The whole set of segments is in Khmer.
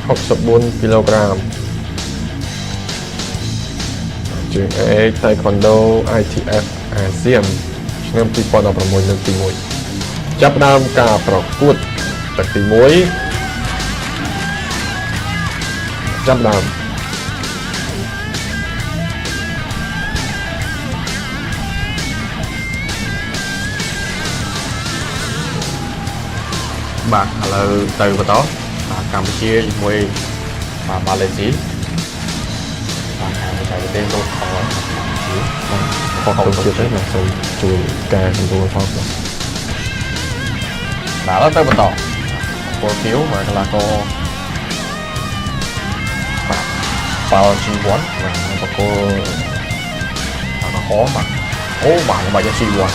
64 kg ជើង A Taekwondo ITF អាស៊ានឆ្នាំ 2016 លើកទី 1 ចាប់ផ្ដើមការប្រកួតទឹកទី 1 ចាប់ផ្ដើមបាទឥឡូវទៅបន្តកម្ពុជាជាមួយម៉ាឡេស៊ីបាទខាងបច្ចេកទេសចូលខខខទៅទៀតណាសូមជួយកែសម្រួលផងបាទឥឡូវទៅបន្តពលគីវមកកន្លះកបាទប៉ោជីវ័នបកគោអាហោបាទអូបាទបាច់ជីវ័ន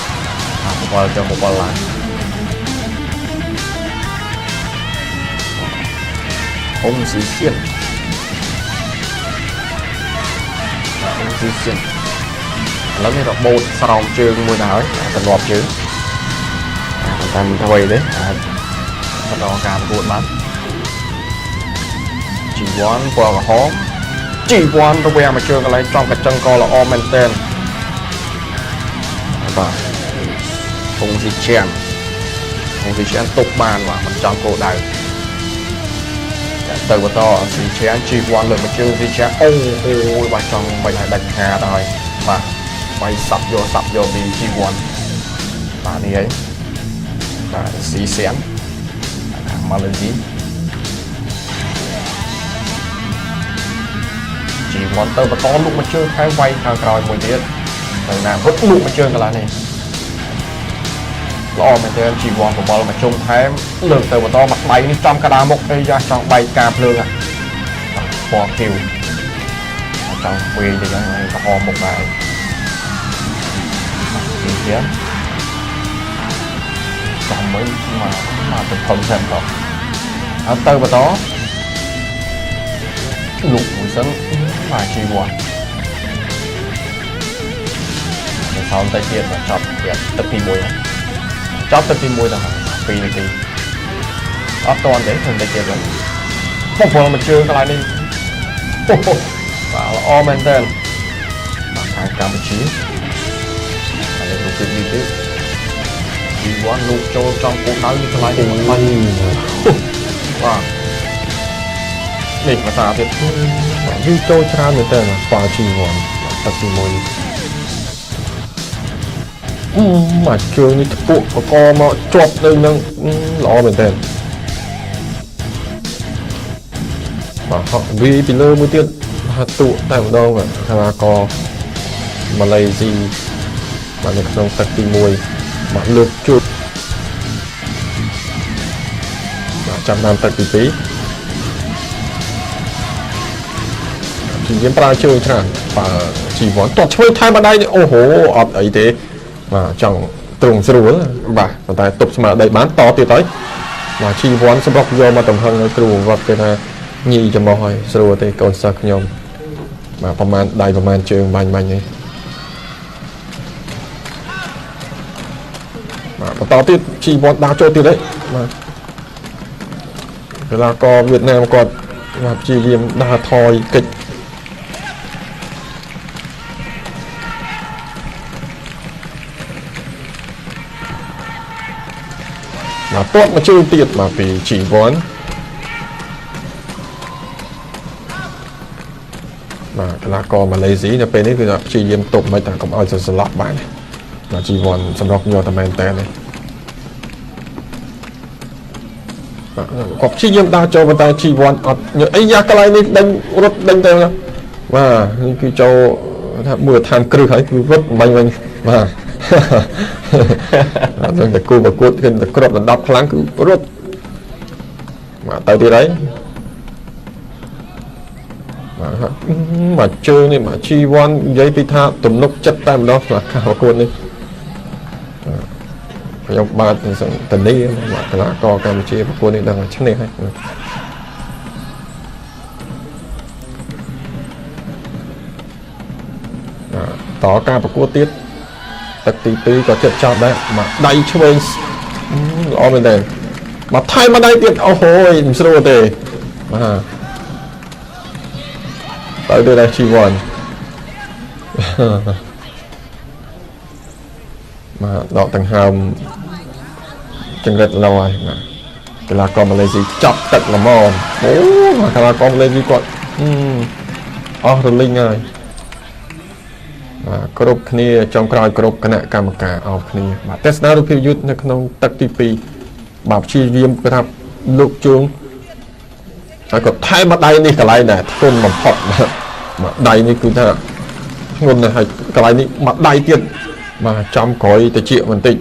បកចូលបកឡើង红极线红极线ឥឡូវនេះរបូតស្រោមជើងមួយទៅហើយទៅងាប់ជើងតាមអ្វីទេបន្តការប្រកួតបានជីវ័នពណ៌ក្រហមជីវ័នរវាងមួយជើងកន្លែងចំកញ្ចឹងក៏ល្អមែនទែនបាទហងស៊ីឈានទុកបានបាទមិនចំគោលដៅទៅបន្តស៊ីឈានជីវ័នលើមួយជើងស៊ីឈានអូយបាទចង់បាញ់ឲ្យដាច់ខាតហើយបាទបាញ់សាប់យកពីជីវ័នបាទនេះហើយបាទស៊ីសៀនខាងម៉ាឡេស៊ីជីវ័នទៅបន្តលុកមួយជើងហើយវាយខាងក្រោយមួយទៀតទៅណាហត់លុកមួយជើងកន្លះនេះល្អមែនទែនជីវ័នបបល់មកជុំថែមលើកទៅបន្តមកដៃនេះចំកដាមុខអីយ៉ាចង់បែកការភ្លើងហ่ะពណ៌ខៀវចង់វេទៅចឹងហើយក្រហមមុខដែរនេះទៀតចាំមើលមកទៅធំសិនក៏ហើយទៅបន្តលុកមួយសិនមកជីវ័នទៅសោមទៅទៀតចប់ទៀតទឹកទី1ចប់ទឹកទី1ដល់2នាទីអត់តន់ទេធ្វើតែទៀតហ្នឹងបបលមកជើងកន្លែងនេះបាទល្អមែនតើបាទខាងកម្ពុជាឥឡូវរូបនេះទៀតជីវ័នលោកចូលចំគោលដៅនេះកន្លែងនេះមិនបាច់បាទនេះភាសាទៀតយូរចូលច្រើនមែនតើបាទជីវ័នទឹកទី1មកជើងនេះថ្ពក់បកមកជាប់នៅនឹងល្អមែនតើបាទហក់វាពីលើមួយទៀតហាក់ទូតែម្ដងថាកម៉ាឡេស៊ីបាទនៅក្នុងទឹកទី1បាទលើកជួបបាទចាប់តាមទឹកទី2ជាយាមប្រើជើងច្រើនបាទជីវ័នតោះឆ្វេងថែមម្ដាយអូហូអត់អីទេបាទចង់ទ្រង់ស្រួលបាទប៉ុន្តែទប់ស្មារតីបានតទៀតហើយបាទជីវ័នសម្រាប់យកមកទំហឹងឲ្យគ្រូវត្តគេថាញីចំោះហើយស្រួលទេកូនសិស្សខ្ញុំបាទប្រហែលដៃប្រហែលជើងបាញ់នេះបាទបន្តទៀតជីវ័នដាក់ចូលទៀតហើយបាទកីឡាករវៀតណាមគាត់បាទព្យាយាមដើរថយកិច្ចបាទទាត់មកជើងទៀតមកពីជីវ័នបាទកីឡាករម៉ាឡេស៊ីនៅពេលនេះគឺព្យាយាមទប់មិនតែកុំឲ្យស្លាប់បានបាទជីវ័នសម្រាប់យកតែមែនតើនេះបាទគាត់ព្យាយាមដើរចូលប៉ុន្តែជីវ័នអត់អីយ៉ាកន្លែងនេះដេញរត់ដេញទៅបាទនេះគឺចូលថាមួយឋានគ្រឹះហើយគឺរត់បាញ់វិញបាទអត់ដឹងតែគូប្រកួតគឺតែក្របដណ្ដប់ខ្លាំងគឺរត់មកទៅទៀតហើយមកជើងនេះមកជីវ័ននិយាយពីថាទំនុកចិត្តតែម្ដងសម្រាប់ការប្រកួតនេះខ្ញុំបាទតនីមកកីឡាករកម្ពុជាប្រកួតនេះដឹងឈ្នះហើយតការប្រកួតទៀតទឹកទី2ក៏ចិត្តចប់ដែរមកដៃឆ្វេងល្អមែនទេមកថែមមកដៃទៀតអូហូយមិនស្រួលទេបាទ tới đây đây chi vòn mà đọ tầng hầm chân rất lâu rồi mà cái là con Malaysia chọc tận là mòn bố mà cái là con Malaysia còn rồi linh rồiกรุ๊ปគ្នាចុងក្រោយគ្រប់គណៈកម្មការអស់គ្នាបាទទស្សនារូបភាពយន្តនៅក្នុងទឹកទី2បាទព្យាយាមប្រាប់លោកជួងហើយក៏ថែមម្ដាយនេះកន្លែងដែរធ្ងន់បំផុតបាទម្ដាយនេះគឺថាធ្ងន់ណាស់ហើយកន្លែងនេះម្ដាយទៀតបាទចំក្រោយតិចបន្តិច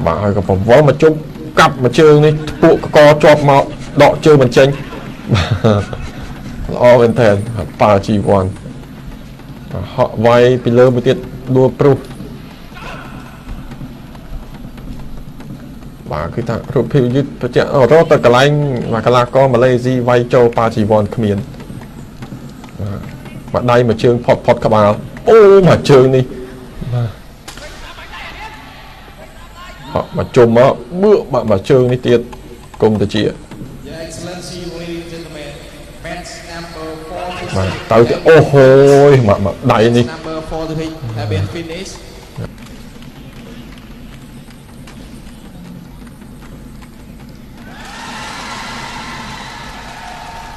បាទហើយក៏ប្រវល់មកជុំកាប់មួយជើងនេះពួកកកជាប់មកដកជើងមិនចេញល្អមែនតើប៉ាជីវ័នហក់វាយពីលើមួយទៀតដួលព្រុសបាទគឺថារូបភាពយឺតបច្ចៈរត់ទៅកន្លែងមកកន្លះកម៉ាឡេស៊ីវាយចូលប៉ាជីវ័នគ្មានបាទដៃមួយជើងផុតក្បាលអូមួយជើងនេះបាទមកជុំមកបឿបាក់មួយជើងនេះទៀតគុំទៅជាបាទទៅទៀតអូហូយមកដៃនេះ